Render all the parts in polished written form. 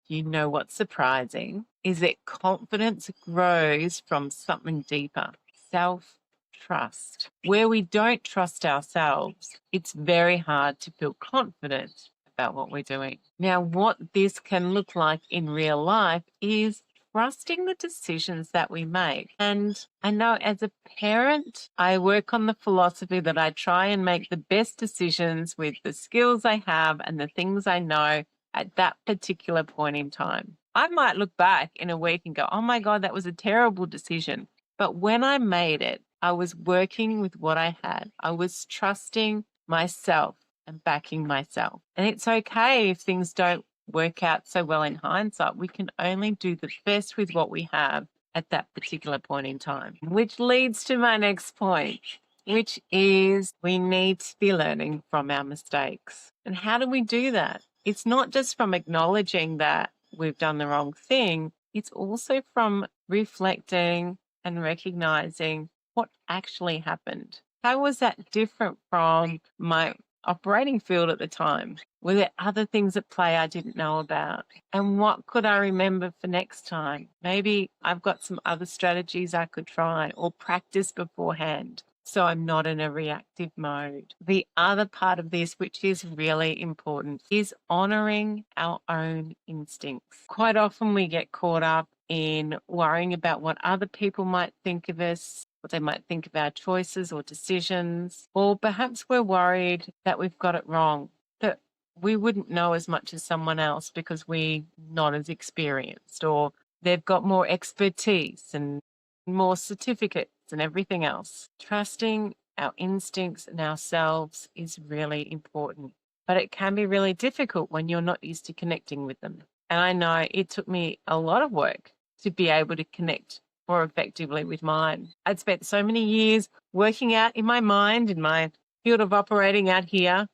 You know what's surprising is that confidence grows from something deeper, self-trust. Where we don't trust ourselves, it's very hard to feel confident about what we're doing. Now, what this can look like in real life is trusting the decisions that we make. And I know as a parent, I work on the philosophy that I try and make the best decisions with the skills I have and the things I know at that particular point in time. I might look back in a week and go, oh my God, that was a terrible decision. But when I made it, I was working with what I had. I was trusting myself and backing myself. And it's okay if things don't work out so well in hindsight. We can only do the best with what we have at that particular point in time, which leads to my next point, which is we need to be learning from our mistakes. And how do we do that? It's not just from acknowledging that we've done the wrong thing, it's also from reflecting and recognizing what actually happened. How was that different from my operating field at the time? Were there other things at play I didn't know about? And what could I remember for next time? Maybe I've got some other strategies I could try or practice beforehand, so I'm not in a reactive mode. The other part of this, which is really important, is honoring our own instincts. Quite often we get caught up in worrying about what other people might think of us, what they might think of our choices or decisions, or perhaps we're worried that we've got it wrong, that we wouldn't know as much as someone else because we're not as experienced, or they've got more expertise and more certificates and everything else. Trusting our instincts and ourselves is really important, but it can be really difficult when you're not used to connecting with them. And I know it took me a lot of work to be able to connect more effectively with mine. I'd spent so many years working out in my mind, in my field of operating out here,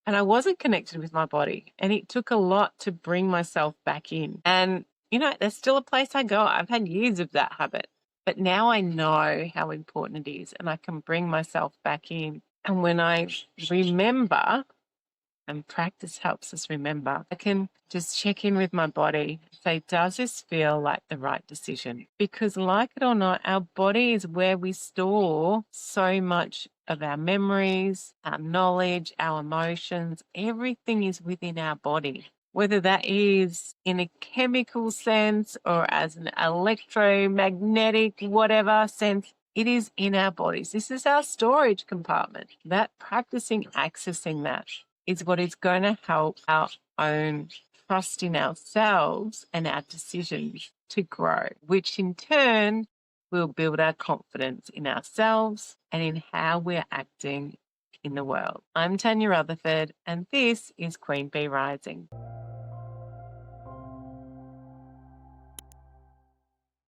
and I wasn't connected with my body. And it took a lot to bring myself back in. And, there's still a place I go. I've had years of that habit. But now I know how important it is and I can bring myself back in. And when I remember, and practice helps us remember, I can just check in with my body, say, does this feel like the right decision? Because like it or not, our body is where we store so much of our memories, our knowledge, our emotions. Everything is within our body, whether that is in a chemical sense or as an electromagnetic, whatever sense. It is in our bodies. This is our storage compartment. That practicing accessing that is what is going to help our own trust in ourselves and our decisions to grow, which in turn will build our confidence in ourselves and in how we're acting in the world. I'm Tanya Rutherford, and this is Queen Bee Rising.